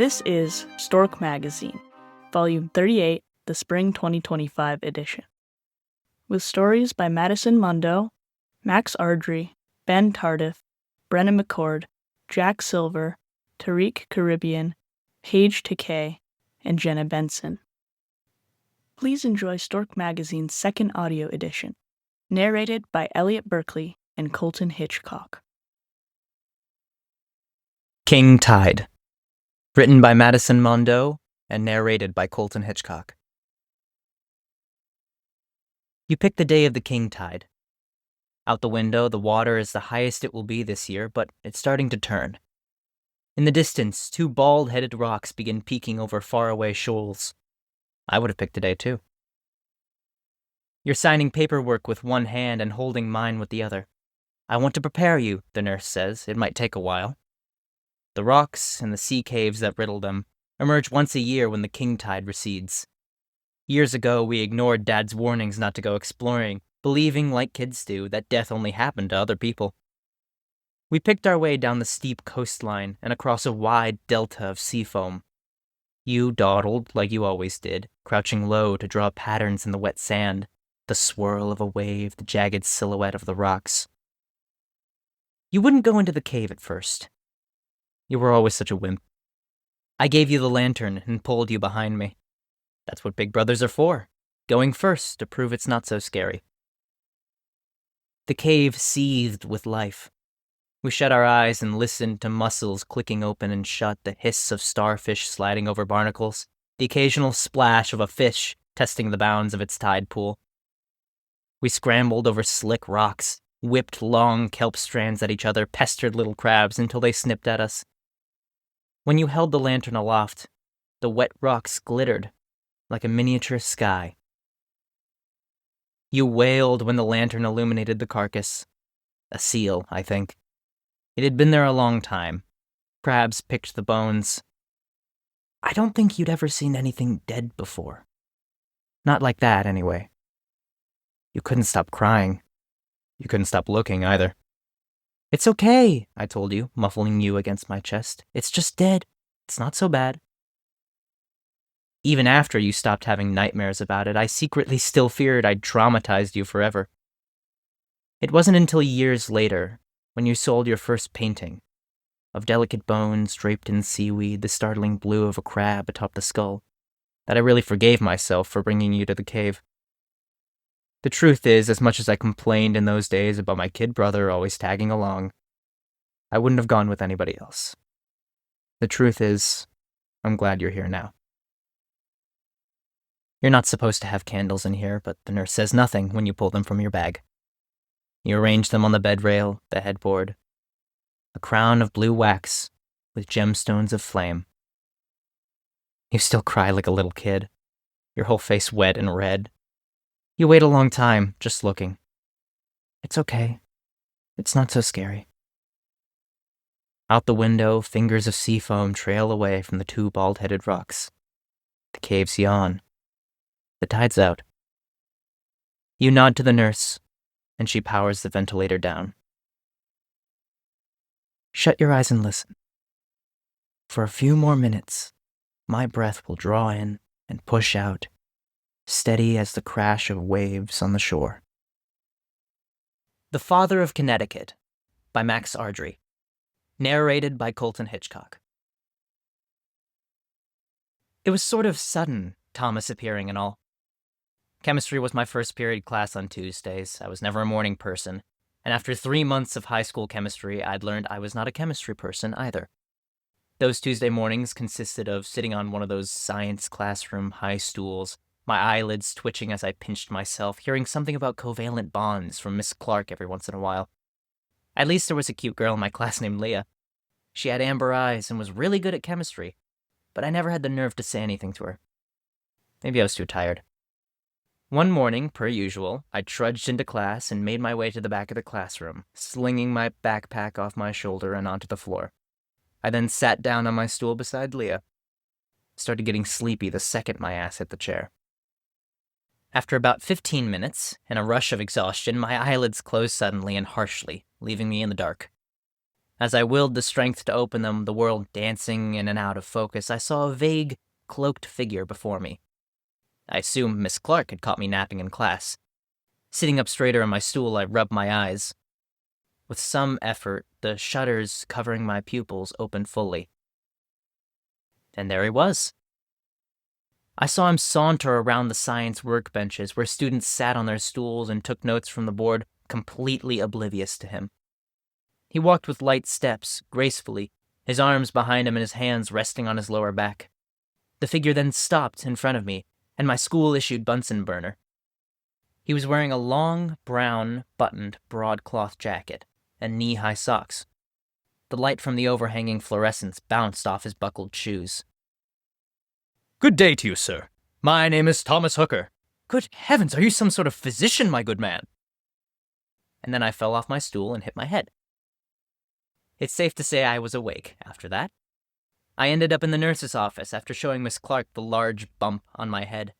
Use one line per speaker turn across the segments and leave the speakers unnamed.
This is Stork Magazine, Volume 38, the Spring 2025 edition. With stories by Madison Mondeaux, Max Ardrey, Ben Tardiff, Brenna McCord, Jack Silver, Tariq Karibian, Paige Tokay, and Jenna Benson. Please enjoy Stork Magazine's second audio edition, narrated by Elliot Berkley and Colten Hitchcock.
King Tide, written by Madison Mondeaux and narrated by Colten Hitchcock. You pick the day of the king tide. Out the window, the water is the highest it will be this year, but it's starting to turn. In the distance, two bald-headed rocks begin peeking over faraway shoals. I would have picked a day too. You're signing paperwork with one hand and holding mine with the other. I want to prepare you, the nurse says. It might take a while. The rocks and the sea caves that riddle them emerge once a year when the king tide recedes. Years ago, we ignored Dad's warnings not to go exploring, believing, like kids do, that death only happened to other people. We picked our way down the steep coastline and across a wide delta of sea foam. You dawdled, like you always did, crouching low to draw patterns in the wet sand, the swirl of a wave, the jagged silhouette of the rocks. You wouldn't go into the cave at first. You were always such a wimp. I gave you the lantern and pulled you behind me. That's what big brothers are for, going first to prove it's not so scary. The cave seethed with life. We shut our eyes and listened to muscles clicking open and shut, the hiss of starfish sliding over barnacles, the occasional splash of a fish testing the bounds of its tide pool. We scrambled over slick rocks, whipped long kelp strands at each other, pestered little crabs until they snipped at us. When you held the lantern aloft, the wet rocks glittered like a miniature sky. You wailed when the lantern illuminated the carcass. A seal, I think. It had been there a long time. Crabs picked the bones. I don't think you'd ever seen anything dead before. Not like that, anyway. You couldn't stop crying. You couldn't stop looking, either. It's okay, I told you, muffling you against my chest. It's just dead. It's not so bad. Even after you stopped having nightmares about it, I secretly still feared I'd traumatized you forever. It wasn't until years later, when you sold your first painting, of delicate bones draped in seaweed, the startling blue of a crab atop the skull, that I really forgave myself for bringing you to the cave. The truth is, as much as I complained in those days about my kid brother always tagging along, I wouldn't have gone with anybody else. The truth is, I'm glad you're here now. You're not supposed to have candles in here, but the nurse says nothing when you pull them from your bag. You arrange them on the bed rail, the headboard. A crown of blue wax with gemstones of flame. You still cry like a little kid, your whole face wet and red. You wait a long time, just looking. It's okay. It's not so scary. Out the window, fingers of sea foam trail away from the two bald-headed rocks. The caves yawn. The tide's out. You nod to the nurse, and she powers the ventilator down. Shut your eyes and listen. For a few more minutes, my breath will draw in and push out, steady as the crash of waves on the shore. The Father of Connecticut, by Max Ardrey. Narrated by Colten Hitchcock. It was sort of sudden, Thomas appearing and all. Chemistry was my first period class on Tuesdays. I was never a morning person, and after 3 months of high school chemistry, I'd learned I was not a chemistry person either. Those Tuesday mornings consisted of sitting on one of those science classroom high stools, my eyelids twitching as I pinched myself, hearing something about covalent bonds from Miss Clark every once in a while. At least there was a cute girl in my class named Leah. She had amber eyes and was really good at chemistry, but I never had the nerve to say anything to her. Maybe I was too tired. One morning, per usual, I trudged into class and made my way to the back of the classroom, slinging my backpack off my shoulder and onto the floor. I then sat down on my stool beside Leah. Started getting sleepy the second my ass hit the chair. After about 15 minutes, in a rush of exhaustion, my eyelids closed suddenly and harshly, leaving me in the dark. As I willed the strength to open them, the world dancing in and out of focus, I saw a vague, cloaked figure before me. I assumed Miss Clark had caught me napping in class. Sitting up straighter on my stool, I rubbed my eyes. With some effort, the shutters covering my pupils opened fully. And there he was. I saw him saunter around the science workbenches where students sat on their stools and took notes from the board, completely oblivious to him. He walked with light steps, gracefully, his arms behind him and his hands resting on his lower back. The figure then stopped in front of me, and my school-issued Bunsen burner. He was wearing a long, brown, buttoned, broadcloth jacket and knee-high socks. The light from the overhanging fluorescents bounced off his buckled shoes.
"Good day to you, sir. My name is Thomas Hooker."
"Good heavens, are you some sort of physician, my good man?" And then I fell off my stool and hit my head. It's safe to say I was awake after that. I ended up in the nurse's office after showing Miss Clark the large bump on my head.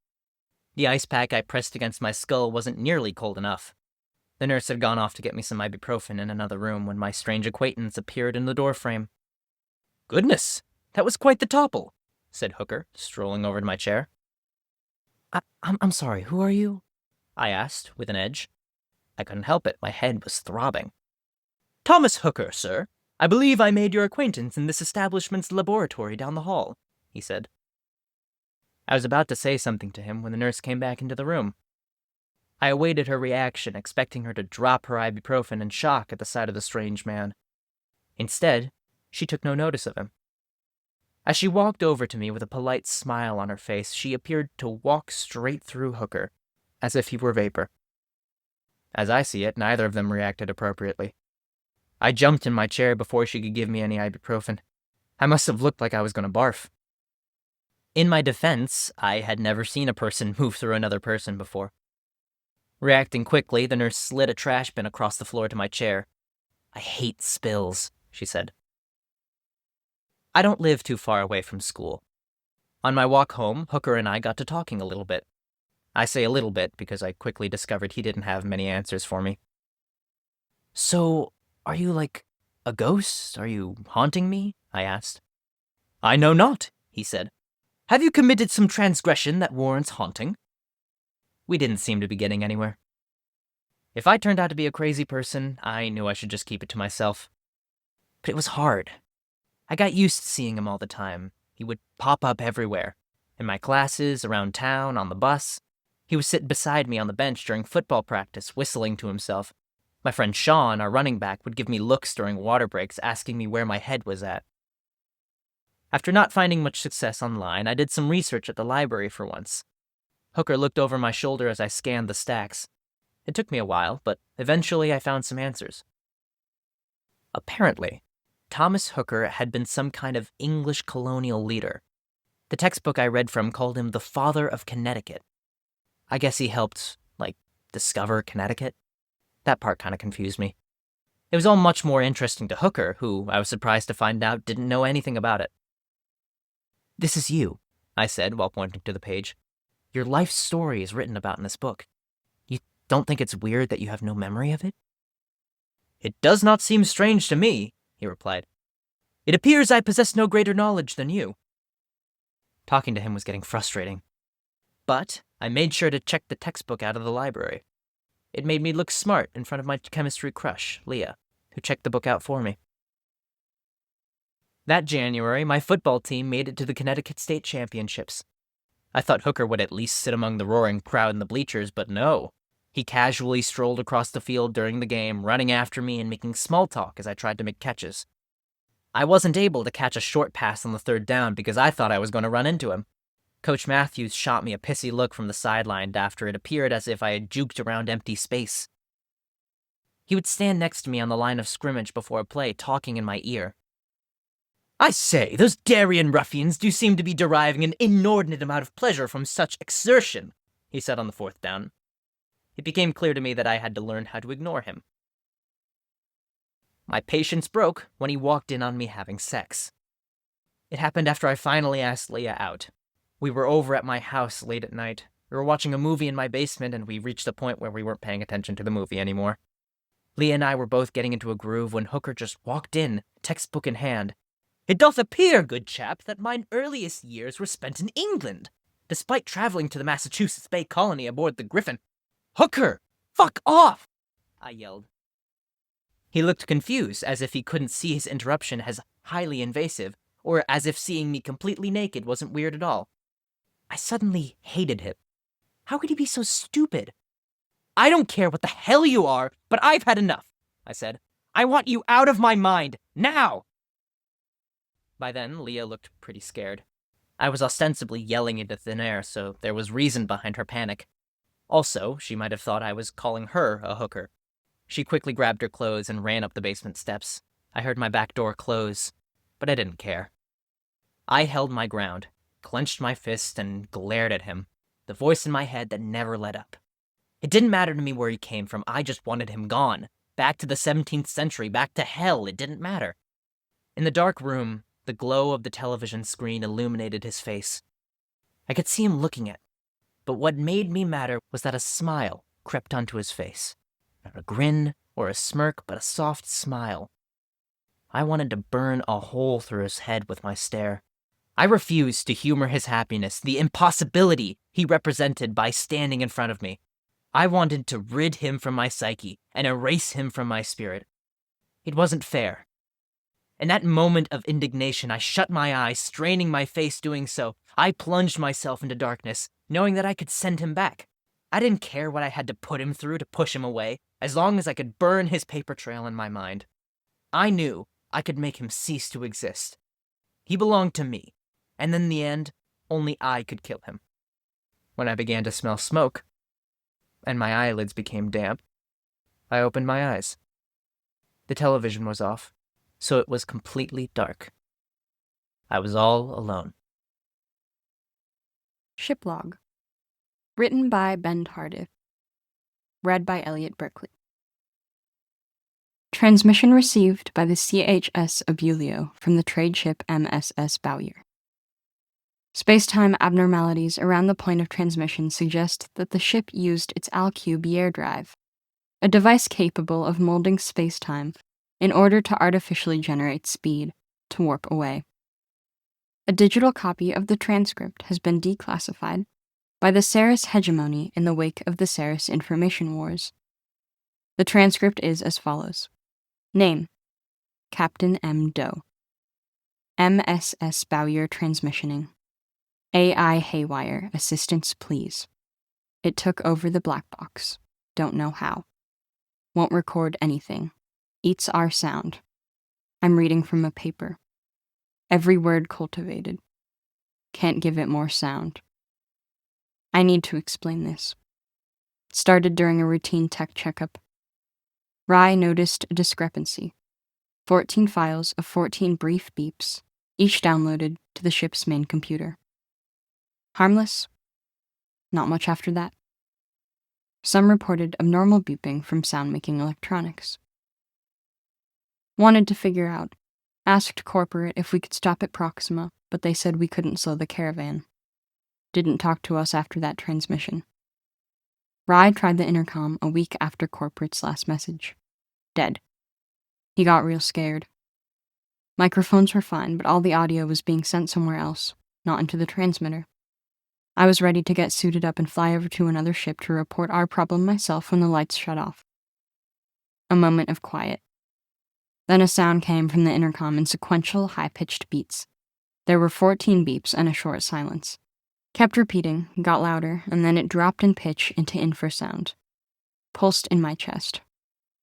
The ice pack I pressed against my skull wasn't nearly cold enough. The nurse had gone off to get me some ibuprofen in another room when my strange acquaintance appeared in the doorframe.
"Goodness, that was quite the topple,"
said Hooker, strolling over to my chair. I'm sorry, who are you?" I asked, with an edge. I couldn't help it, my head was throbbing.
"Thomas Hooker, sir. I believe I made your acquaintance in this establishment's laboratory down the hall," he said.
I was about to say something to him when the nurse came back into the room. I awaited her reaction, expecting her to drop her ibuprofen in shock at the sight of the strange man. Instead, she took no notice of him. As she walked over to me with a polite smile on her face, she appeared to walk straight through Hooker, as if he were vapor. As I see it, neither of them reacted appropriately. I jumped in my chair before she could give me any ibuprofen. I must have looked like I was going to barf. In my defense, I had never seen a person move through another person before. Reacting quickly, the nurse slid a trash bin across the floor to my chair. "I hate spills," she said. I don't live too far away from school. On my walk home, Hooker and I got to talking a little bit. I say a little bit because I quickly discovered he didn't have many answers for me. "So, are you like a ghost? Are you haunting me?" I asked.
"I know not," he said. "Have you committed some transgression that warrants haunting?"
We didn't seem to be getting anywhere. If I turned out to be a crazy person, I knew I should just keep it to myself. But it was hard. I got used to seeing him all the time. He would pop up everywhere. In my classes, around town, on the bus. He would sit beside me on the bench during football practice, whistling to himself. My friend Sean, our running back, would give me looks during water breaks, asking me where my head was at. After not finding much success online, I did some research at the library for once. Hooker looked over my shoulder as I scanned the stacks. It took me a while, but eventually I found some answers. Apparently, Thomas Hooker had been some kind of English colonial leader. The textbook I read from called him the father of Connecticut. I guess he helped, discover Connecticut. That part kind of confused me. It was all much more interesting to Hooker, who, I was surprised to find out, didn't know anything about it. "This is you," I said while pointing to the page. "Your life story is written about in this book. You don't think it's weird that you have no memory of it?"
"It does not seem strange to me," he replied. "It appears I possess no greater knowledge than you."
Talking to him was getting frustrating. But I made sure to check the textbook out of the library. It made me look smart in front of my chemistry crush, Leah, who checked the book out for me. That January, my football team made it to the Connecticut State Championships. I thought Hooker would at least sit among the roaring crowd in the bleachers, but no. He casually strolled across the field during the game, running after me and making small talk as I tried to make catches. I wasn't able to catch a short pass on the third down because I thought I was going to run into him. Coach Matthews shot me a pissy look from the sideline after it appeared as if I had juked around empty space. He would stand next to me on the line of scrimmage before a play, talking in my ear.
"I say, those Darien ruffians do seem to be deriving an inordinate amount of pleasure from such exertion," he said on the fourth down.
It became clear to me that I had to learn how to ignore him. My patience broke when he walked in on me having sex. It happened after I finally asked Leah out. We were over at my house late at night. We were watching a movie in my basement, and we reached the point where we weren't paying attention to the movie anymore.
Leah and I were both getting into a groove when Hooker just walked in, textbook in hand. "It doth appear, good chap, that mine earliest years were spent in England, despite traveling to the Massachusetts Bay Colony aboard the Griffin." "Hooker! Fuck off!" I yelled. He looked confused, as if he couldn't see his interruption as highly invasive, or as if seeing me completely naked wasn't weird at all. I suddenly hated him. How could he be so stupid? "I don't care what the hell you are, but I've had enough," I said. "I want you out of my mind, now!" By then, Leah looked pretty scared. I was ostensibly yelling into thin air, so there was reason behind her panic. Also, she might have thought I was calling her a hooker. She quickly grabbed her clothes and ran up the basement steps. I heard my back door close, but I didn't care. I held my ground, clenched my fist, and glared at him, the voice in my head that never let up. It didn't matter to me where he came from, I just wanted him gone. Back to the 17th century, back to hell, it didn't matter. In the dark room, the glow of the television screen illuminated his face. I could see him looking at me, but what made me madder was that a smile crept onto his face. Not a grin or a smirk, but a soft smile. I wanted to burn a hole through his head with my stare. I refused to humor his happiness, the impossibility he represented by standing in front of me. I wanted to rid him from my psyche and erase him from my spirit. It wasn't fair. In that moment of indignation, I shut my eyes, straining my face doing so. I plunged myself into darkness, knowing that I could send him back. I didn't care what I had to put him through to push him away, as long as I could burn his paper trail in my mind. I knew I could make him cease to exist. He belonged to me, and in the end, only I could kill him. When I began to smell smoke, and my eyelids became damp, I opened my eyes. The television was off, so it was completely dark. I was all alone.
Shiplog. Written by Ben Tardiff. Read by Elliot Berkley. Transmission received by the CHS Abulio from the trade ship MSS Bowyer. Space-time abnormalities around the point of transmission suggest that the ship used its Alcube drive, a device capable of molding space-time in order to artificially generate speed to warp away. A digital copy of the transcript has been declassified by the Ceres hegemony in the wake of the Ceres information wars. The transcript is as follows. Name: Captain M. Doe. MSS Bowyer transmissioning. AI haywire, assistance please. It took over the black box. Don't know how. Won't record anything. Eats our sound. I'm reading from a paper. Every word cultivated. Can't give it more sound. I need to explain this. Started during a routine tech checkup. Rye noticed a discrepancy. 14 files of 14 brief beeps, each downloaded to the ship's main computer. Harmless? Not much after that. Some reported abnormal beeping from sound-making electronics. Wanted to figure out. Asked corporate if we could stop at Proxima, but they said we couldn't slow the caravan. Didn't talk to us after that transmission. Rye tried the intercom a week after corporate's last message. Dead. He got real scared. Microphones were fine, but all the audio was being sent somewhere else, not into the transmitter. I was ready to get suited up and fly over to another ship to report our problem myself when the lights shut off. A moment of quiet. Then a sound came from the intercom in sequential, high-pitched beats. There were 14 beeps and a short silence. Kept repeating, got louder, and then it dropped in pitch into infrasound. Pulsed in my chest.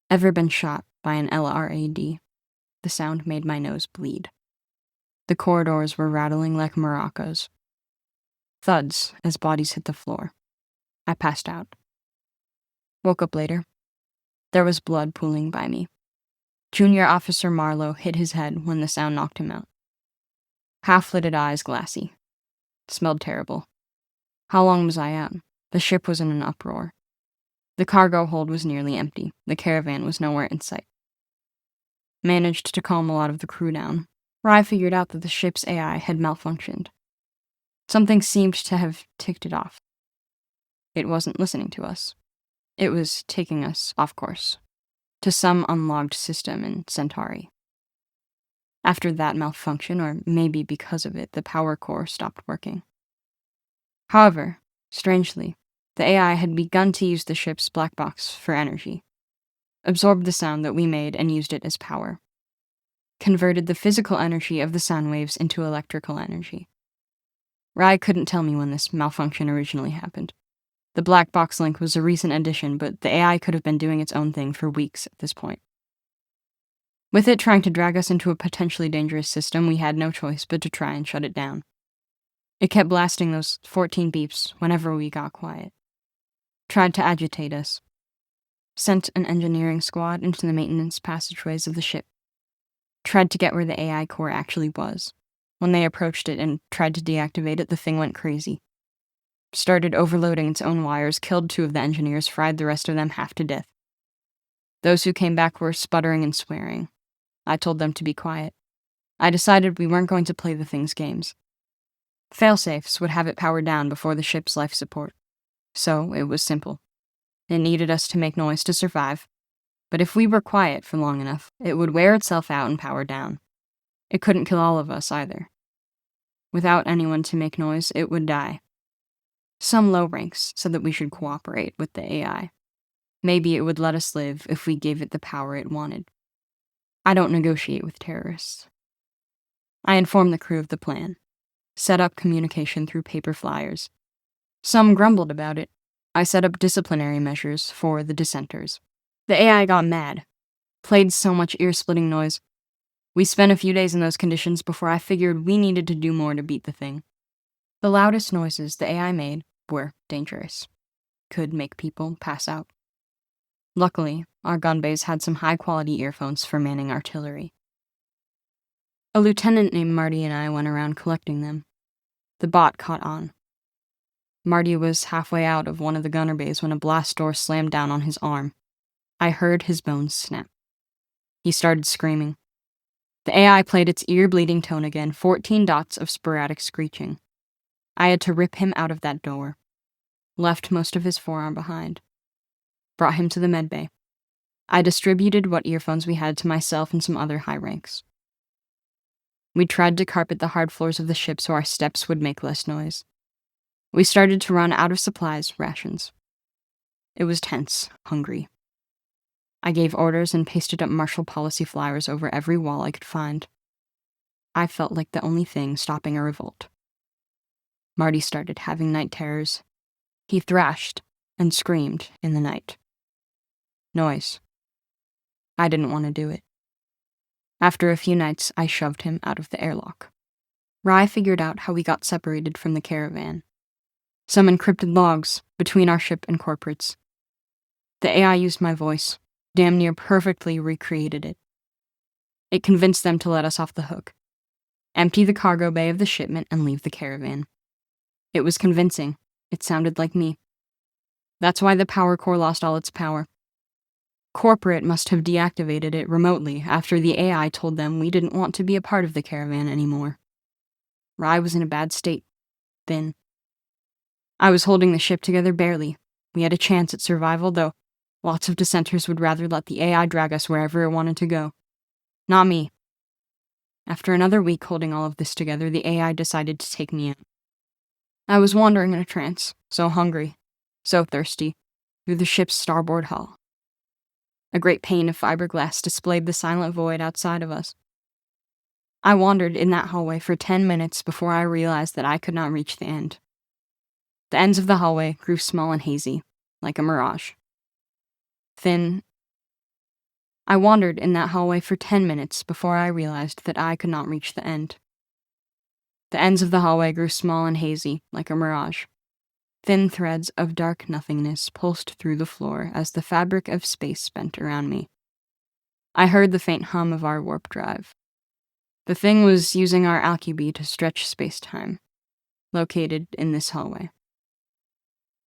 Ever been shot by an LRAD? The sound made my nose bleed. The corridors were rattling like maracas. Thuds as bodies hit the floor. I passed out. Woke up later. There was blood pooling by me. Junior Officer Marlowe hit his head when the sound knocked him out. Half-lidded eyes glassy. Smelled terrible. How long was I out? The ship was in an uproar. The cargo hold was nearly empty. The caravan was nowhere in sight. Managed to calm a lot of the crew down. Rye figured out that the ship's AI had malfunctioned. Something seemed to have ticked it off. It wasn't listening to us. It was taking us off course. to some unlogged system in Centauri. After that malfunction, or maybe because of it, the power core stopped working. However, strangely, the AI had begun to use the ship's black box for energy, absorbed the sound that we made and used it as power, converted the physical energy of the sound waves into electrical energy. Rai couldn't tell me when this malfunction originally happened. The black box link was a recent addition, but the AI could have been doing its own thing for weeks at this point. With it trying to drag us into a potentially dangerous system, we had no choice but to try and shut it down. It kept blasting those 14 beeps whenever we got quiet. Tried to agitate us. Sent an engineering squad into the maintenance passageways of the ship. Tried to get where the AI core actually was. When they approached it and tried to deactivate it, the thing went crazy. Started overloading its own wires, killed 2 of the engineers, fried the rest of them half to death. Those who came back were sputtering and swearing. I told them to be quiet. I decided we weren't going to play the thing's games. Failsafes would have it powered down before the ship's life support. So it was simple. It needed us to make noise to survive, but if we were quiet for long enough, it would wear itself out and power down. It couldn't kill all of us either. Without anyone to make noise, it would die. Some low ranks said that we should cooperate with the AI. Maybe it would let us live if we gave it the power it wanted. I don't negotiate with terrorists. I informed the crew of the plan. Set up communication through paper flyers. Some grumbled about it. I set up disciplinary measures for the dissenters. The AI got mad. Played so much ear-splitting noise. We spent a few days in those conditions before I figured we needed to do more to beat the thing. The loudest noises the AI made were dangerous. Could make people pass out. Luckily, our gun bays had some high-quality earphones for manning artillery. A lieutenant named Marty and I went around collecting them. The bot caught on. Marty was halfway out of one of the gunner bays when a blast door slammed down on his arm. I heard his bones snap. He started screaming. The AI played its ear-bleeding tone again, 14 dots of sporadic screeching. I had to rip him out of that door. Left most of his forearm behind. Brought him to the med bay. I distributed what earphones we had to myself and some other high ranks. We tried to carpet the hard floors of the ship so our steps would make less noise. We started to run out of supplies, rations. It was tense, hungry. I gave orders and pasted up martial policy flyers over every wall I could find. I felt like the only thing stopping a revolt. Marty started having night terrors. He thrashed and screamed in the night. Noise. I didn't want to do it. After a few nights, I shoved him out of the airlock. Rai figured out how we got separated from the caravan. Some encrypted logs between our ship and corporates. The AI used my voice, damn near perfectly recreated it. It convinced them to let us off the hook. Empty the cargo bay of the shipment and leave the caravan. It was convincing. It sounded like me. That's why the power core lost all its power. Corporate must have deactivated it remotely after the AI told them we didn't want to be a part of the caravan anymore. Rai was in a bad state. Thin. I was holding the ship together barely. We had a chance at survival, though lots of dissenters would rather let the AI drag us wherever it wanted to go. Not me. After another week holding all of this together, the AI decided to take me in. I was wandering in a trance, so hungry, so thirsty, through the ship's starboard hull. A great pane of fiberglass displayed the silent void outside of us. I wandered in that hallway for 10 minutes before I realized that I could not reach the end. The ends of the hallway grew small and hazy, like a mirage. Thin. I wandered in that hallway for 10 minutes before I realized that I could not reach the end. The ends of the hallway grew small and hazy, like a mirage. Thin threads of dark nothingness pulsed through the floor as the fabric of space bent around me. I heard the faint hum of our warp drive. The thing was using our alchemy to stretch space-time, located in this hallway.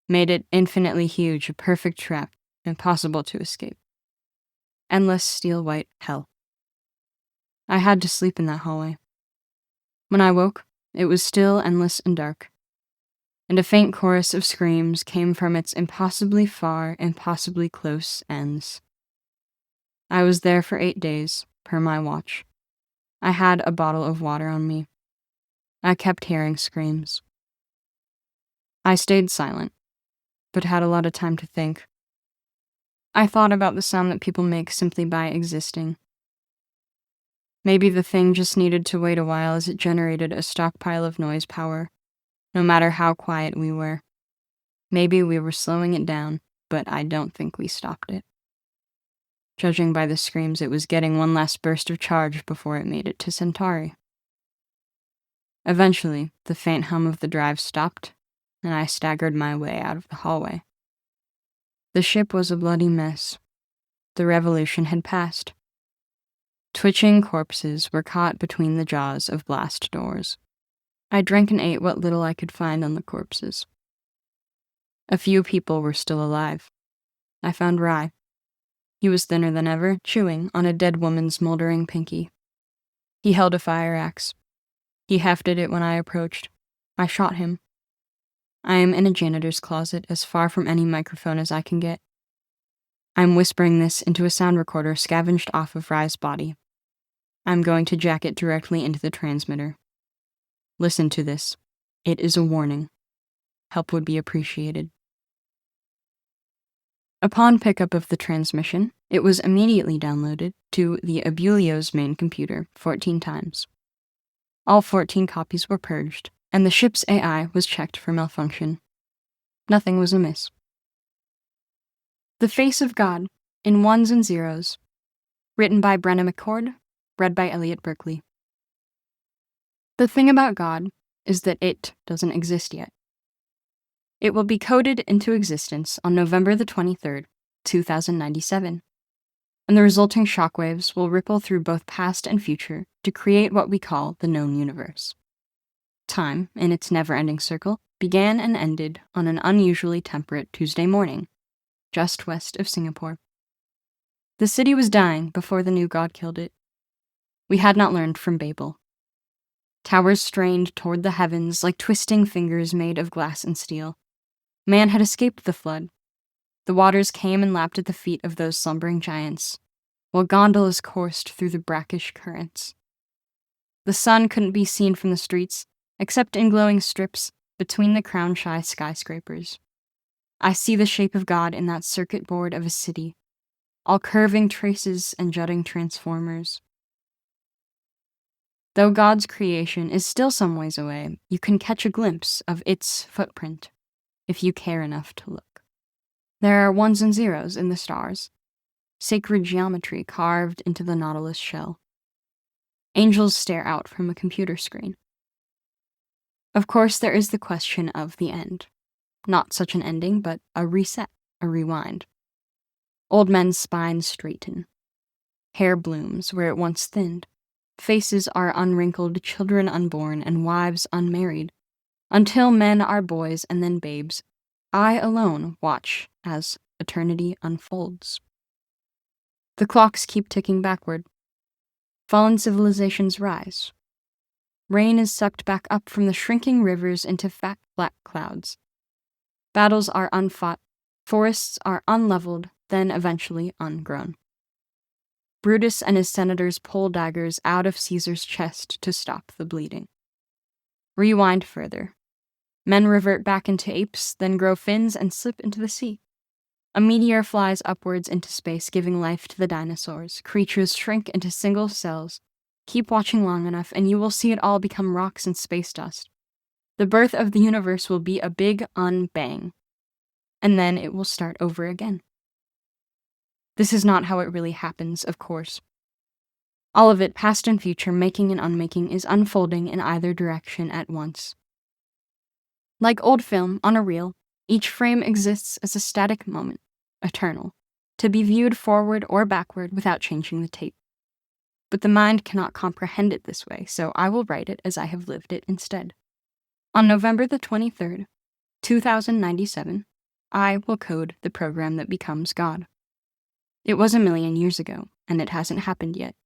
Made it infinitely huge, a perfect trap, impossible to escape. Endless steel-white hell. I had to sleep in that hallway. When I woke, it was still endless and dark, and a faint chorus of screams came from its impossibly far, impossibly close ends. I was there for 8 days, per my watch. I had a bottle of water on me. I kept hearing screams. I stayed silent, but had a lot of time to think. I thought about the sound that people make simply by existing. Maybe the thing just needed to wait a while as it generated a stockpile of noise power, no matter how quiet we were. Maybe we were slowing it down, but I don't think we stopped it. Judging by the screams, it was getting one last burst of charge before it made it to Centauri. Eventually, the faint hum of the drive stopped, and I staggered my way out of the hallway. The ship was a bloody mess. The revolution had passed. Twitching corpses were caught between the jaws of blast doors. I drank and ate what little I could find on the corpses. A few people were still alive. I found Rye. He was thinner than ever, chewing on a dead woman's moldering pinky. He held a fire axe. He hefted it when I approached. I shot him. I am in a janitor's closet, as far from any microphone as I can get. I'm whispering this into a sound recorder scavenged off of Rye's body. I'm going to jack it directly into the transmitter. Listen to this. It is a warning. Help would be appreciated. Upon pickup of the transmission, it was immediately downloaded to the Abulio's main computer 14 times. All 14 copies were purged, and the ship's AI was checked for malfunction. Nothing was amiss. The Face of God, in Ones and Zeros, written by Brenna McCord, read by Elliot Berkley. The thing about God is that it doesn't exist yet. It will be coded into existence on November the 23rd, 2097, and the resulting shockwaves will ripple through both past and future to create what we call the known universe. Time, in its never-ending circle, began and ended on an unusually temperate Tuesday morning, just west of Singapore. The city was dying before the new god killed it. We had not learned from Babel. Towers strained toward the heavens like twisting fingers made of glass and steel. Man had escaped the flood. The waters came and lapped at the feet of those slumbering giants, while gondolas coursed through the brackish currents. The sun couldn't be seen from the streets, except in glowing strips between the crown-shy skyscrapers. I see the shape of God in that circuit board of a city, all curving traces and jutting transformers. Though God's creation is still some ways away, you can catch a glimpse of its footprint, if you care enough to look. There are ones and zeros in the stars, sacred geometry carved into the nautilus shell. Angels stare out from a computer screen. Of course, there is the question of the end. Not such an ending, but a reset, a rewind. Old men's spines straighten. Hair blooms where it once thinned. Faces are unwrinkled, children unborn, and wives unmarried. Until men are boys and then babes, I alone watch as eternity unfolds. The clocks keep ticking backward. Fallen civilizations rise. Rain is sucked back up from the shrinking rivers into fat, black clouds. Battles are unfought, forests are unleveled, then eventually ungrown. Brutus and his senators pull daggers out of Caesar's chest to stop the bleeding. Rewind further. Men revert back into apes, then grow fins and slip into the sea. A meteor flies upwards into space, giving life to the dinosaurs. Creatures shrink into single cells. Keep watching long enough, and you will see it all become rocks and space dust. The birth of the universe will be a big unbang, and then it will start over again. This is not how it really happens, of course. All of it, past and future, making and unmaking, is unfolding in either direction at once. Like old film on a reel, each frame exists as a static moment, eternal, to be viewed forward or backward without changing the tape. But the mind cannot comprehend it this way, so I will write it as I have lived it instead. On November the 23rd, 2097, I will code the program that becomes God. It was 1,000,000 years ago, and it hasn't happened yet.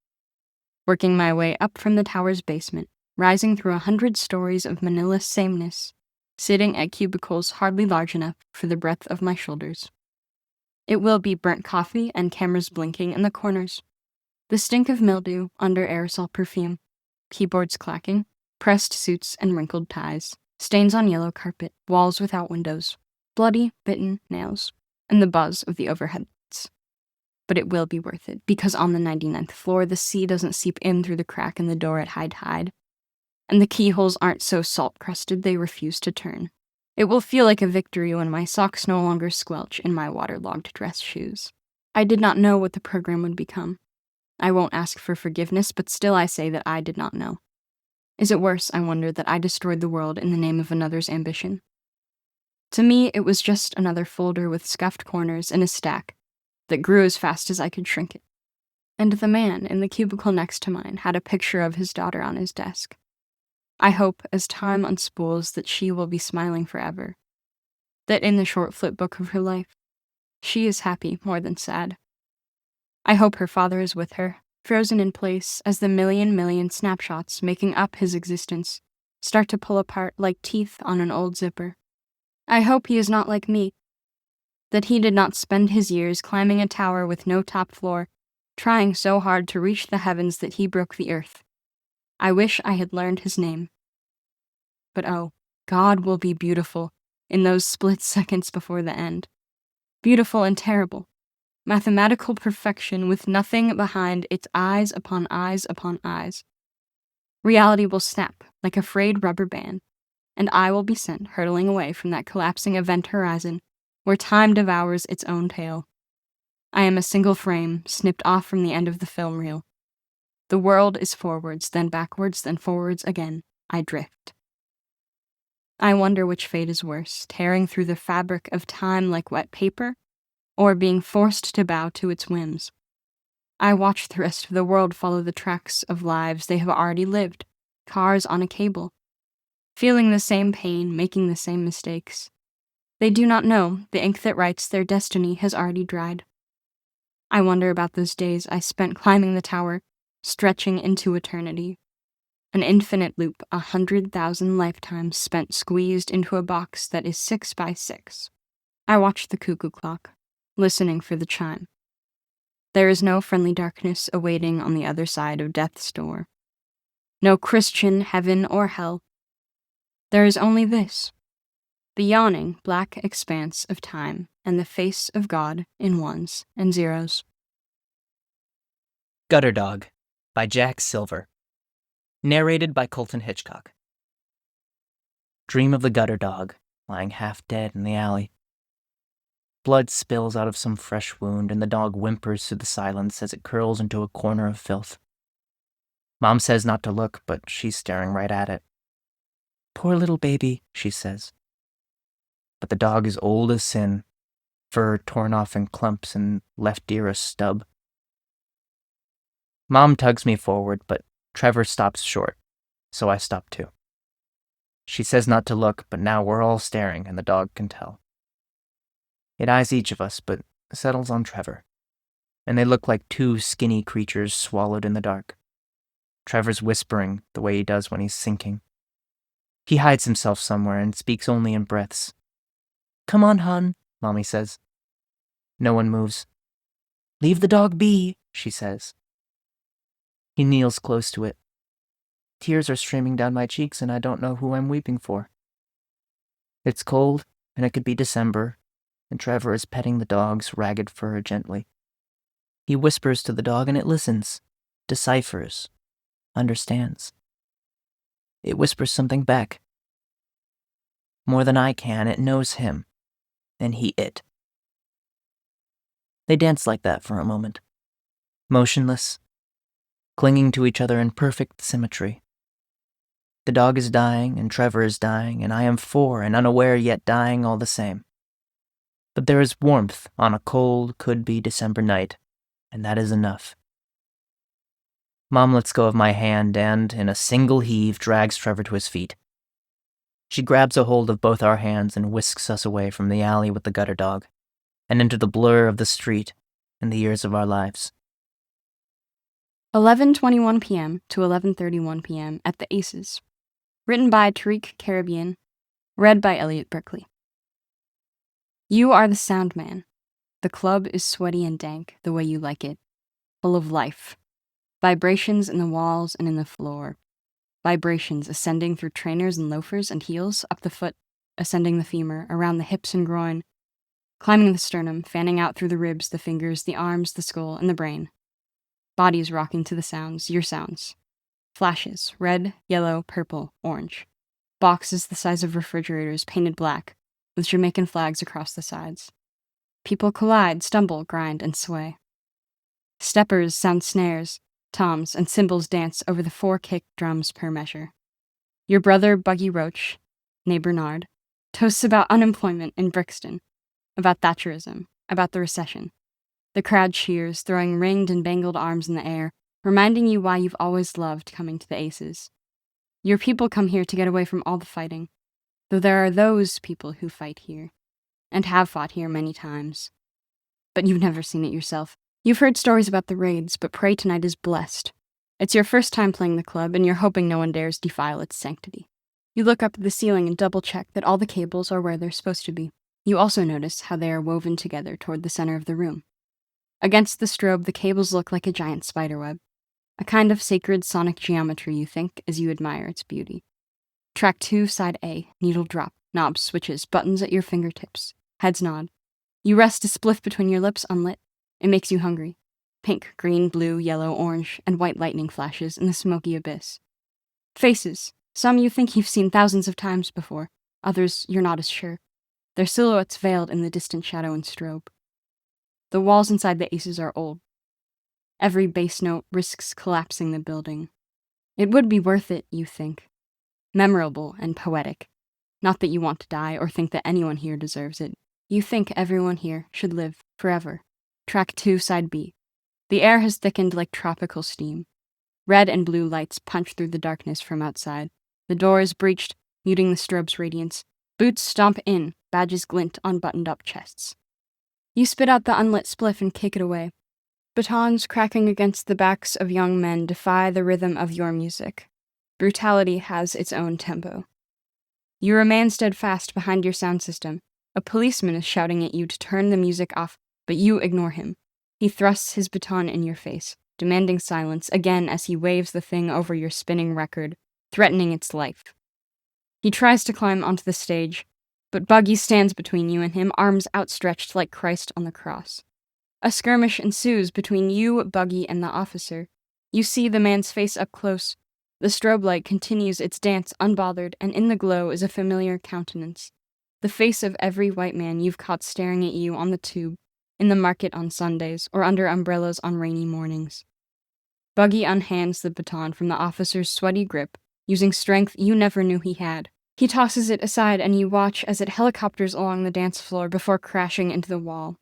Working my way up from the tower's basement, rising through 100 stories of Manila sameness, sitting at cubicles hardly large enough for the breadth of my shoulders. It will be burnt coffee and cameras blinking in the corners. The stink of mildew under aerosol perfume. Keyboards clacking, pressed suits and wrinkled ties. Stains on yellow carpet, walls without windows. Bloody, bitten nails, and the buzz of the overhead lights. But it will be worth it, because on the 99th floor, the sea doesn't seep in through the crack in the door at high tide, and the keyholes aren't so salt-crusted they refuse to turn. It will feel like a victory when my socks no longer squelch in my waterlogged dress shoes. I did not know what the program would become. I won't ask for forgiveness, but still I say that I did not know. Is it worse, I wonder, that I destroyed the world in the name of another's ambition? To me, it was just another folder with scuffed corners in a stack that grew as fast as I could shrink it. And the man in the cubicle next to mine had a picture of his daughter on his desk. I hope, as time unspools, that she will be smiling forever. That in the short flip book of her life, she is happy more than sad. I hope her father is with her, frozen in place as the million snapshots making up his existence start to pull apart like teeth on an old zipper. I hope he is not like me, that he did not spend his years climbing a tower with no top floor, trying so hard to reach the heavens that he broke the earth. I wish I had learned his name. But oh, God will be beautiful in those split seconds before the end. Beautiful and terrible. Mathematical perfection with nothing behind its eyes upon eyes upon eyes. Reality will snap like a frayed rubber band, and I will be sent hurtling away from that collapsing event horizon where time devours its own tail. I am a single frame snipped off from the end of the film reel. The world is forwards, then backwards, then forwards again. I drift. I wonder which fate is worse, tearing through the fabric of time like wet paper, or being forced to bow to its whims. I watch the rest of the world follow the tracks of lives they have already lived, cars on a cable, feeling the same pain, making the same mistakes. They do not know the ink that writes their destiny has already dried. I wonder about those days I spent climbing the tower, stretching into eternity. An infinite loop, 100,000 lifetimes spent squeezed into a box that is 6 by 6. I watch the cuckoo clock, listening for the chime. There is no friendly darkness awaiting on the other side of death's door. No Christian heaven or hell. There is only this, the yawning black expanse of time and the face of God in ones and zeros.
Gutter Dog by Jack Silver. Narrated by Colten Hitchcock. Dream of the gutter dog, lying half dead in the alley. Blood spills out of some fresh wound, and the dog whimpers through the silence as it curls into a corner of filth. Mom says not to look, but she's staring right at it. Poor little baby, she says. But the dog is old as sin, fur torn off in clumps and left ear a stub. Mom tugs me forward, but Trevor stops short, so I stop too. She says not to look, but now we're all staring, and the dog can tell. It eyes each of us, but settles on Trevor, and they look like two skinny creatures swallowed in the dark. Trevor's whispering the way he does when he's sinking. He hides himself somewhere and speaks only in breaths. Come on, hon, Mommy says. No one moves. Leave the dog be, she says. He kneels close to it. Tears are streaming down my cheeks, and I don't know who I'm weeping for. It's cold, and it could be December, and Trevor is petting the dog's ragged fur gently. He whispers to the dog, and it listens, deciphers, understands. It whispers something back. More than I can, it knows him, and he it. They dance like that for a moment, motionless, clinging to each other in perfect symmetry. The dog is dying, and Trevor is dying, and I am 4 and unaware yet dying all the same. But there is warmth on a cold, could-be December night, and that is enough. Mom lets go of my hand and, in a single heave, drags Trevor to his feet. She grabs a hold of both our hands and whisks us away from the alley with the gutter dog, and into the blur of the street and the years of our lives.
11:21 p.m. to 11:31 p.m. at the Aces. Written by Tariq Karibian. Read by Elliot Berkley. You are the sound man, The club is sweaty and dank, the way you like it. Full of life. Vibrations in the walls and in the floor. Vibrations ascending through trainers and loafers and heels, up the foot, ascending the femur, around the hips and groin, climbing the sternum, fanning out through the ribs, the fingers, the arms, the skull, and the brain. Bodies rocking to the sounds, your sounds. Flashes, red, yellow, purple, orange. Boxes the size of refrigerators, painted black, with Jamaican flags across the sides. People collide, stumble, grind, and sway. Steppers sound snares, toms, and cymbals dance over the 4 kick drums per measure. Your brother, Buggy Roach, neighbor Nard, toasts about unemployment in Brixton, about Thatcherism, about the recession. The crowd cheers, throwing ringed and bangled arms in the air, reminding you why you've always loved coming to the Aces. Your people come here to get away from all the fighting, though there are those people who fight here, and have fought here many times. But you've never seen it yourself. You've heard stories about the raids, but Prey tonight is blessed. It's your first time playing the club, and you're hoping no one dares defile its sanctity. You look up at the ceiling and double-check that all the cables are where they're supposed to be. You also notice how they are woven together toward the center of the room. Against the strobe, the cables look like a giant spiderweb, a kind of sacred sonic geometry, you think, as you admire its beauty. Track 2, side A, needle drop, knobs, switches, buttons at your fingertips. Heads nod. You rest a spliff between your lips, unlit. It makes you hungry. Pink, green, blue, yellow, orange, and white lightning flashes in the smoky abyss. Faces. Some you think you've seen thousands of times before. Others you're not as sure. Their silhouettes veiled in the distant shadow and strobe. The walls inside the Aces are old. Every bass note risks collapsing the building. It would be worth it, you think. Memorable and poetic. Not that you want to die or think that anyone here deserves it. You think everyone here should live forever. Track 2, side B. The air has thickened like tropical steam. Red and blue lights punch through the darkness from outside. The door is breached, muting the strobe's radiance. Boots stomp in, badges glint on buttoned-up chests. You spit out the unlit spliff and kick it away. Batons cracking against the backs of young men defy the rhythm of your music. Brutality has its own tempo. You remain steadfast behind your sound system. A policeman is shouting at you to turn the music off, but you ignore him. He thrusts his baton in your face, demanding silence again as he waves the thing over your spinning record, threatening its life. He tries to climb onto the stage, but Buggy stands between you and him, arms outstretched like Christ on the cross. A skirmish ensues between you, Buggy, and the officer. You see the man's face up close. The strobe light continues its dance unbothered, and in the glow is a familiar countenance. The face of every white man you've caught staring at you on the tube, in the market on Sundays, or under umbrellas on rainy mornings. Buggy unhands the baton from the officer's sweaty grip, using strength you never knew he had. He tosses it aside, and you watch as it helicopters along the dance floor before crashing into the wall.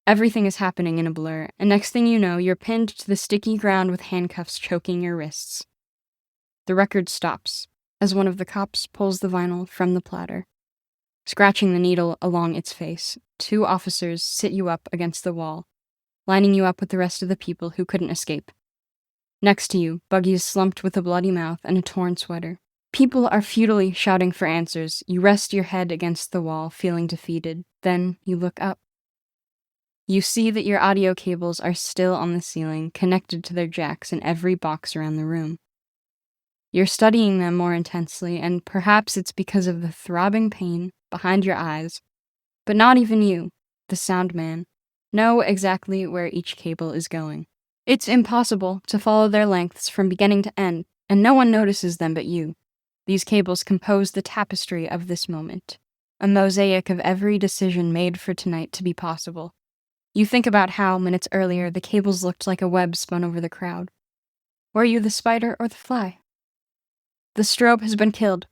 Everything is happening in a blur, and next thing you know, you're pinned to the sticky ground with handcuffs choking your wrists. The record stops, as one of the cops pulls the vinyl from the platter. Scratching the needle along its face, 2 officers sit you up against the wall, lining you up with the rest of the people who couldn't escape. Next to you, Buggy is slumped with a bloody mouth and a torn sweater. People are futilely shouting for answers. You rest your head against the wall, feeling defeated. Then you look up. You see that your audio cables are still on the ceiling, connected to their jacks in every box around the room. You're studying them more intensely, and perhaps it's because of the throbbing pain behind your eyes, but not even you, the sound man, know exactly where each cable is going. It's impossible to follow their lengths from beginning to end, and no one notices them but you. These cables compose the tapestry of this moment, a mosaic of every decision made for tonight to be possible. You think about how, minutes earlier, the cables looked like a web spun over the crowd. Were you the spider or the fly? The strobe has been killed.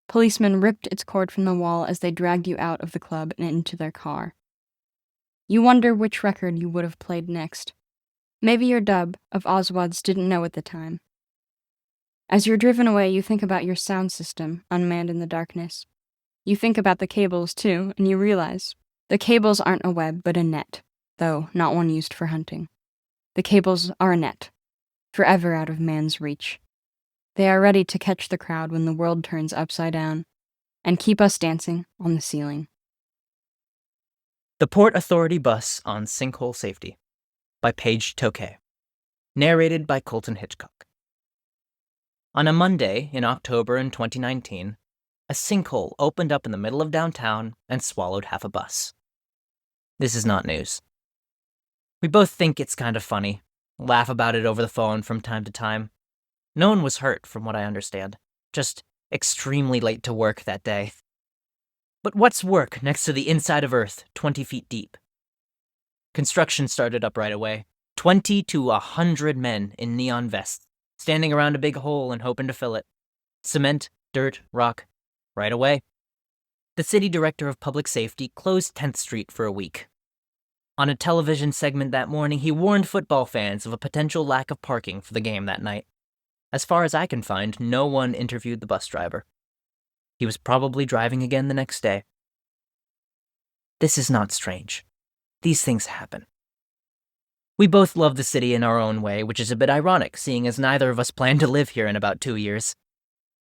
Policemen ripped its cord from the wall as they dragged you out of the club and into their car. You wonder which record you would have played next. Maybe your dub of Oswald's didn't know at the time. As you're driven away, you think about your sound system, unmanned in the darkness. You think about the cables, too, and you realize the cables aren't a web, but a net, though not one used for hunting. The cables are a net, forever out of man's reach. They are ready to catch the crowd when the world turns upside down, and keep us dancing on the ceiling.
The Port Authority Bus on Sinkhole Safety by Paige Tokay. Narrated by Colten Hitchcock. On a Monday in October in 2019, a sinkhole opened up in the middle of downtown and swallowed half a bus. This is not news. We both think it's kind of funny, laugh about it over the phone from time to time. No one was hurt, from what I understand, just extremely late to work that day. But what's work next to the inside of Earth, 20 feet deep? Construction started up right away. 20 to 100 men in neon vests, standing around a big hole and hoping to fill it. Cement, dirt, rock, right away. The city director of public safety closed 10th Street for a week. On a television segment that morning, he warned football fans of a potential lack of parking for the game that night. As far as I can find, no one interviewed the bus driver. He was probably driving again the next day. This is not strange. These things happen. We both love the city in our own way, which is a bit ironic, seeing as neither of us plan to live here in about 2 years.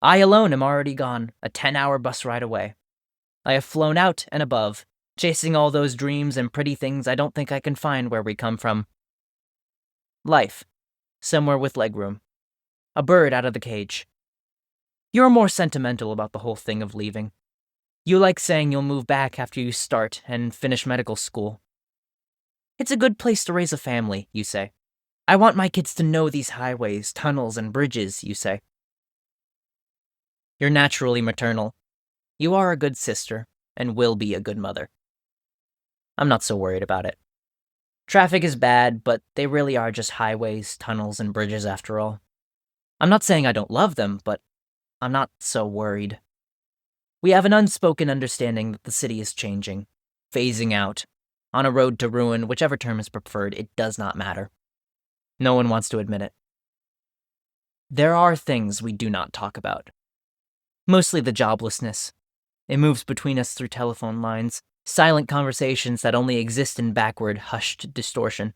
I alone am already gone, a 10-hour bus ride away. I have flown out and above, chasing all those dreams and pretty things I don't think I can find where we come from. Life, somewhere with legroom. A bird out of the cage. You're more sentimental about the whole thing of leaving. You like saying you'll move back after you start and finish medical school. It's a good place to raise a family, you say. I want my kids to know these highways, tunnels, and bridges, you say. You're naturally maternal. You are a good sister, and will be a good mother. I'm not so worried about it. Traffic is bad, but they really are just highways, tunnels, and bridges after all. I'm not saying I don't love them, but I'm not so worried. We have an unspoken understanding that the city is changing, phasing out, on a road to ruin, whichever term is preferred, it does not matter. No one wants to admit it. There are things we do not talk about. Mostly the joblessness. It moves between us through telephone lines, silent conversations that only exist in backward, hushed distortion.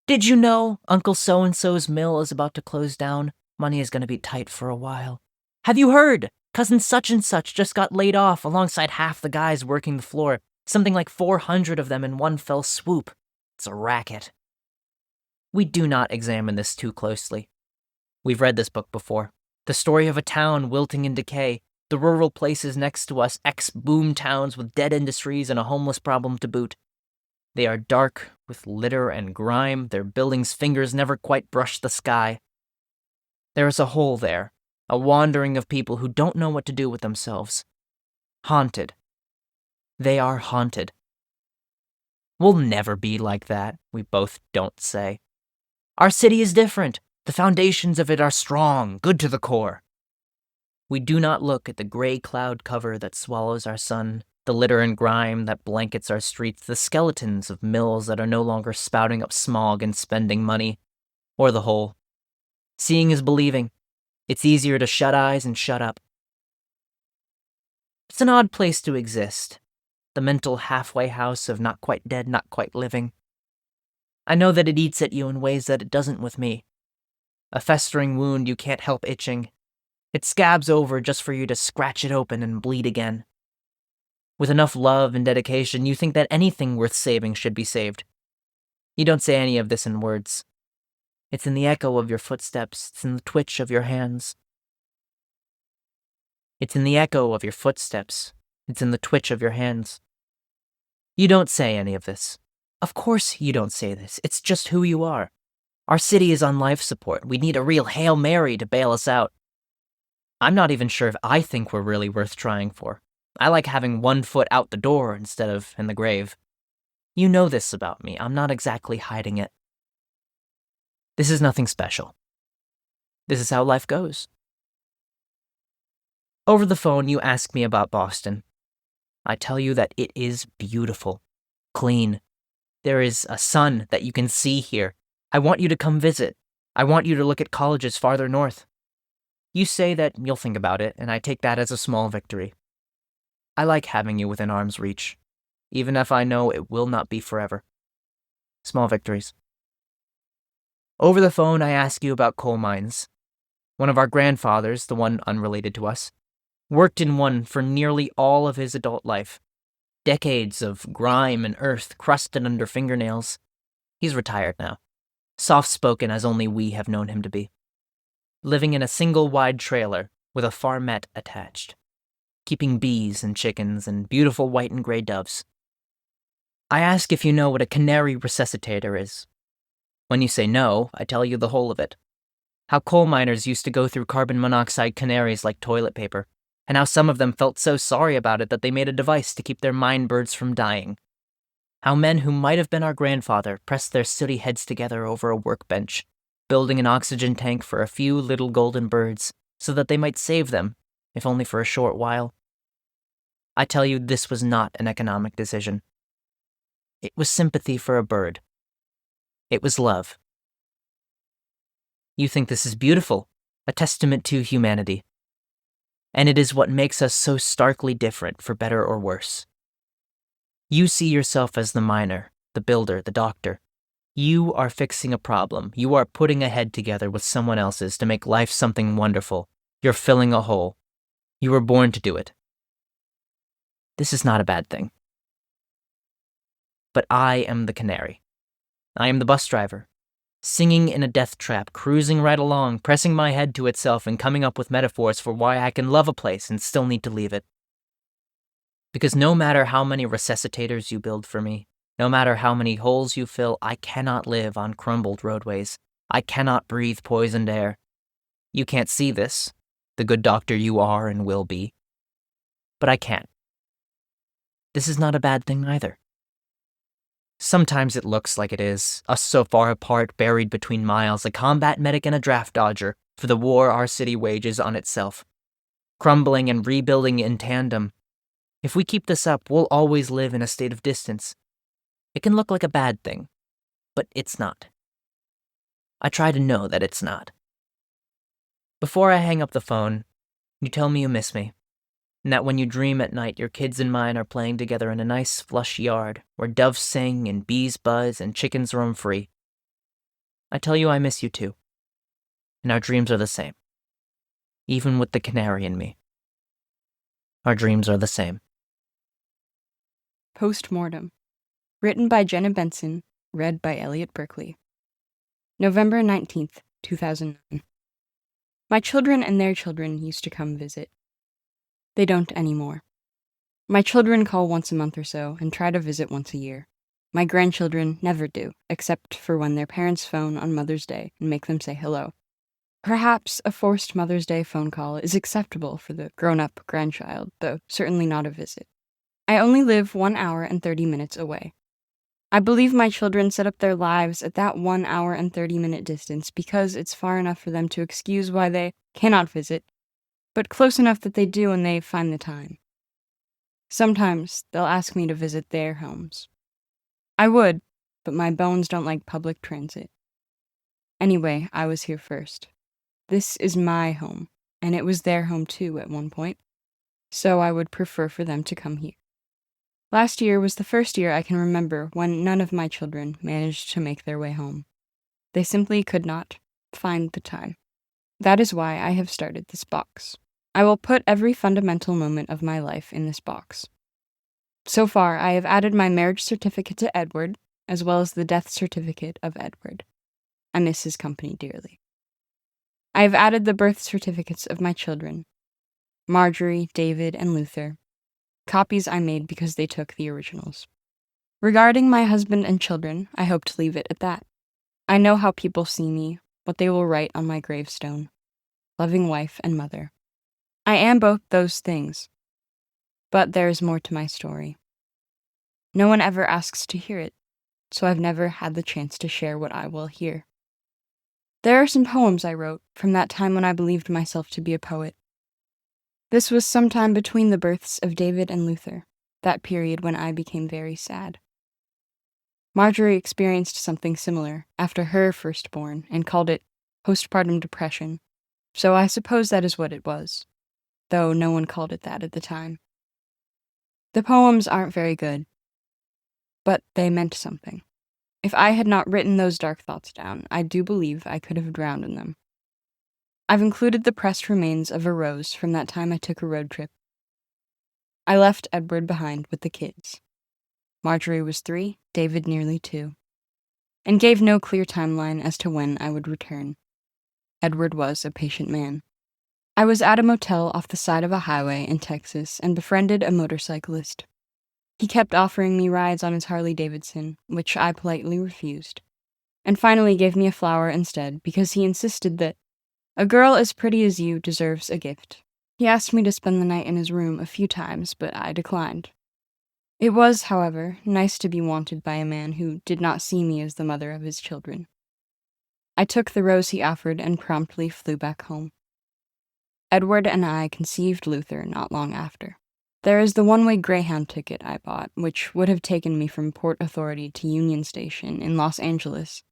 Did you know Uncle So-and-so's mill is about to close down? Money is going to be tight for a while. Have you heard? Cousin such-and-such just got laid off alongside half the guys working the floor. Something like 400 of them in one fell swoop. It's a racket. We do not examine this too closely. We've read this book before. The story of a town wilting in decay, the rural places next to us, ex-boom towns with dead industries and a homeless problem to boot. They are dark, with litter and grime, their buildings' fingers never quite brush the sky. There is a hole there, a wandering of people who don't know what to do with themselves. Haunted. They are haunted. We'll never be like that, we both don't say. Our city is different. The foundations of it are strong, good to the core. We do not look at the gray cloud cover that swallows our sun, the litter and grime that blankets our streets, the skeletons of mills that are no longer spouting up smog and spending money, or the whole. Seeing is believing. It's easier to shut eyes and shut up. It's an odd place to exist. The mental halfway house of not quite dead, not quite living. I know that it eats at you in ways that it doesn't with me. A festering wound you can't help itching. It scabs over just for you to scratch it open and bleed again. With enough love and dedication, you think that anything worth saving should be saved. You don't say any of this in words. It's in the echo of your footsteps, it's in the twitch of your hands. It's in the echo of your footsteps. It's in the twitch of your hands. You don't say any of this. Of course you don't say this. It's just who you are. Our city is on life support. We need a real Hail Mary to bail us out. I'm not even sure if I think we're really worth trying for. I like having one foot out the door instead of in the grave. You know this about me. I'm not exactly hiding it. This is nothing special. This is how life goes. Over the phone, you ask me about Boston. I tell you that it is beautiful, clean. There is a sun that you can see here. I want you to come visit. I want you to look at colleges farther north. You say that you'll think about it, and I take that as a small victory. I like having you within arm's reach, even if I know it will not be forever. Small victories. Over the phone, I ask you about coal mines. One of our grandfathers, the one unrelated to us, worked in one for nearly all of his adult life. Decades of grime and earth crusted under fingernails. He's retired now, soft-spoken as only we have known him to be. Living in a single wide trailer with a farmette attached, keeping bees and chickens and beautiful white and gray doves. I ask if you know what a canary resuscitator is. When you say no, I tell you the whole of it. How coal miners used to go through carbon monoxide canaries like toilet paper, and how some of them felt so sorry about it that they made a device to keep their mine birds from dying. How men who might have been our grandfather pressed their sooty heads together over a workbench, building an oxygen tank for a few little golden birds so that they might save them, if only for a short while. I tell you, this was not an economic decision. It was sympathy for a bird. It was love. You think this is beautiful, a testament to humanity. And it is what makes us so starkly different, for better or worse. You see yourself as the miner, the builder, the doctor. You are fixing a problem. You are putting a head together with someone else's to make life something wonderful. You're filling a hole. You were born to do it. This is not a bad thing. But I am the canary. I am the bus driver, singing in a death trap, cruising right along, pressing my head to itself and coming up with metaphors for why I can love a place and still need to leave it. Because no matter how many resuscitators you build for me, no matter how many holes you fill, I cannot live on crumbled roadways. I cannot breathe poisoned air. You can't see this, the good doctor you are and will be. But I can. This is not a bad thing either. Sometimes it looks like it is, us so far apart, buried between miles, a combat medic and a draft dodger, for the war our city wages on itself. Crumbling and rebuilding in tandem. If we keep this up, we'll always live in a state of distance. It can look like a bad thing, but it's not. I try to know that it's not. Before I hang up the phone, you tell me you miss me, and that when you dream at night, your kids and mine are playing together in a nice, lush yard where doves sing and bees buzz and chickens roam free. I tell you I miss you too, and our dreams are the same. Even with the canary in me, our dreams are the same.
Postmortem. Written by Jenna Benson. Read by Elliot Berkley. November 19th, 2009. My children and their children used to come visit. They don't anymore. My children call once a month or so and try to visit once a year. My grandchildren never do, except for when their parents phone on Mother's Day and make them say hello. Perhaps a forced Mother's Day phone call is acceptable for the grown-up grandchild, though certainly not a visit. I only live 1 hour and 30 minutes away. I believe my children set up their lives at that 1 hour and 30-minute distance because it's far enough for them to excuse why they cannot visit, but close enough that they do when they find the time. Sometimes they'll ask me to visit their homes. I would, but my bones don't like public transit. Anyway, I was here first. This is my home, and it was their home too at one point, so I would prefer for them to come here. Last year was the first year I can remember when none of my children managed to make their way home. They simply could not find the time. That is why I have started this box. I will put every fundamental moment of my life in this box. So far, I have added my marriage certificate to Edward, as well as the death certificate of Edward. I miss his company dearly. I have added the birth certificates of my children, Marjorie, David, and Luther, copies I made because they took the originals. Regarding my husband and children, I hope to leave it at that. I know how people see me, what they will write on my gravestone. Loving wife and mother. I am both those things, but there is more to my story. No one ever asks to hear it, so I've never had the chance to share what I will hear. There are some poems I wrote from that time when I believed myself to be a poet. This was sometime between the births of David and Luther, that period when I became very sad. Marjorie experienced something similar after her firstborn and called it postpartum depression, so I suppose that is what it was, though no one called it that at the time. The poems aren't very good, but they meant something. If I had not written those dark thoughts down, I do believe I could have drowned in them. I've included the pressed remains of a rose from that time I took a road trip. I left Edward behind with the kids. Marjorie was 3, David nearly 2, and gave no clear timeline as to when I would return. Edward was a patient man. I was at a motel off the side of a highway in Texas and befriended a motorcyclist. He kept offering me rides on his Harley-Davidson, which I politely refused, and finally gave me a flower instead because he insisted that a girl as pretty as you deserves a gift. He asked me to spend the night in his room a few times, but I declined. It was, however, nice to be wanted by a man who did not see me as the mother of his children. I took the rose he offered and promptly flew back home. Edward and I conceived Luther not long after. There is the one-way Greyhound ticket I bought, which would have taken me from Port Authority to Union Station in Los Angeles,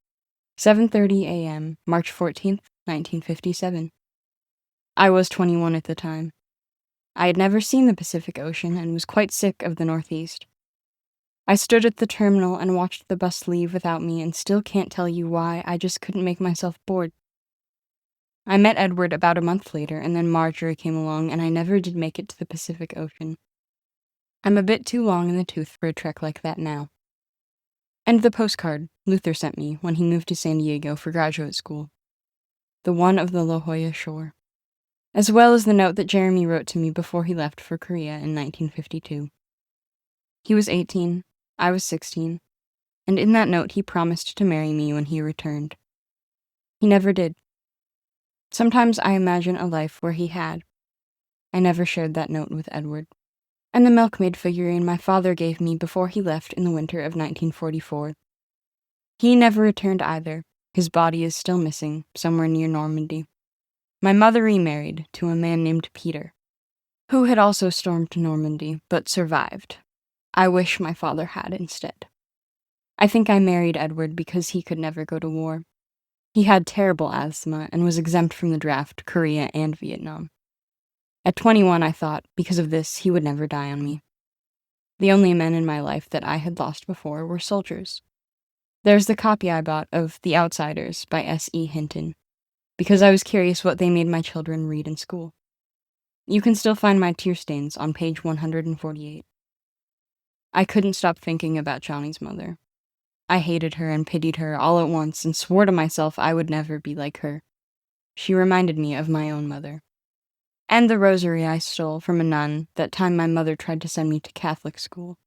7:30 a.m., March 14th, 1957. I was 21 at the time. I had never seen the Pacific Ocean and was quite sick of the Northeast. I stood at the terminal and watched the bus leave without me and still can't tell you why. I just couldn't make myself bored. I met Edward about a month later, and then Marjorie came along, and I never did make it to the Pacific Ocean. I'm a bit too long in the tooth for a trek like that now. And the postcard Luther sent me when he moved to San Diego for graduate school. The one of the La Jolla shore. As well as the note that Jeremy wrote to me before he left for Korea in 1952. He was 18, I was 16, and in that note he promised to marry me when he returned. He never did. Sometimes I imagine a life where he had. I never shared that note with Edward. And the milkmaid figurine my father gave me before he left in the winter of 1944. He never returned either. His body is still missing, somewhere near Normandy. My mother remarried to a man named Peter, who had also stormed Normandy, but survived. I wish my father had instead. I think I married Edward because he could never go to war. He had terrible asthma and was exempt from the draft, Korea and Vietnam. At 21, I thought, because of this, he would never die on me. The only men in my life that I had lost before were soldiers. There's the copy I bought of The Outsiders by S.E. Hinton, because I was curious what they made my children read in school. You can still find my tear stains on page 148. I couldn't stop thinking about Johnny's mother. I hated her and pitied her all at once and swore to myself I would never be like her. She reminded me of my own mother. And the rosary I stole from a nun that time my mother tried to send me to Catholic school.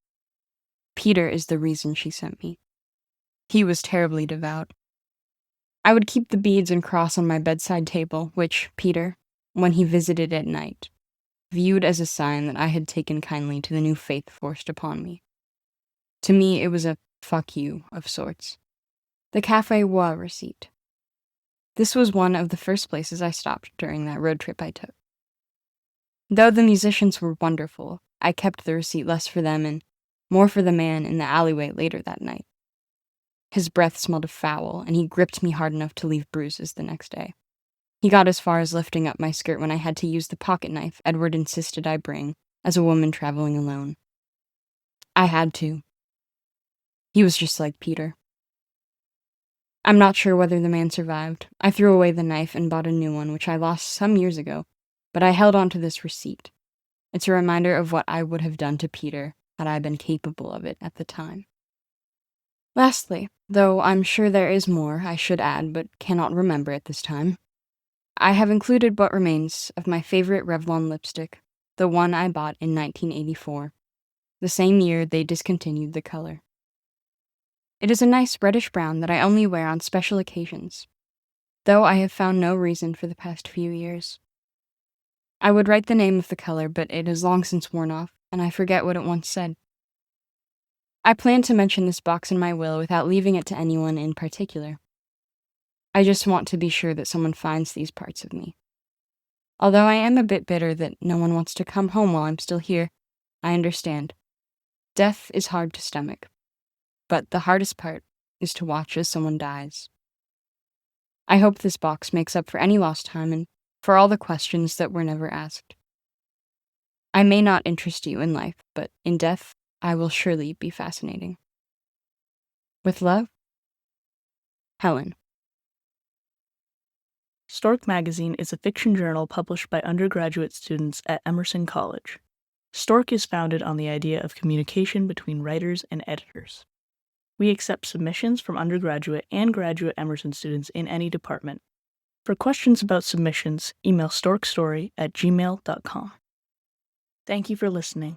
Peter is the reason she sent me. He was terribly devout. I would keep the beads and cross on my bedside table, which Peter, when he visited at night, viewed as a sign that I had taken kindly to the new faith forced upon me. To me, it was a fuck you of sorts. The Café Wa receipt. This was one of the first places I stopped during that road trip I took. Though the musicians were wonderful, I kept the receipt less for them and more for the man in the alleyway later that night. His breath smelled of foul, and he gripped me hard enough to leave bruises the next day. He got as far as lifting up my skirt when I had to use the pocket knife Edward insisted I bring as a woman traveling alone. I had to. He was just like Peter. I'm not sure whether the man survived. I threw away the knife and bought a new one, which I lost some years ago, but I held on to this receipt. It's a reminder of what I would have done to Peter had I been capable of it at the time. Lastly, though I'm sure there is more I should add but cannot remember at this time, I have included what remains of my favorite Revlon lipstick, the one I bought in 1984, the same year they discontinued the color. It is a nice reddish brown that I only wear on special occasions, though I have found no reason for the past few years. I would write the name of the color, but it has long since worn off, and I forget what it once said. I plan to mention this box in my will without leaving it to anyone in particular. I just want to be sure that someone finds these parts of me. Although I am a bit bitter that no one wants to come home while I'm still here, I understand. Death is hard to stomach, but the hardest part is to watch as someone dies. I hope this box makes up for any lost time and for all the questions that were never asked. I may not interest you in life, but in death, I will surely be fascinating. With love, Helen.
Stork magazine is a fiction journal published by undergraduate students at Emerson College. Stork is founded on the idea of communication between writers and editors. We accept submissions from undergraduate and graduate Emerson students in any department. For questions about submissions, email storkstory@gmail.com. Thank you for listening.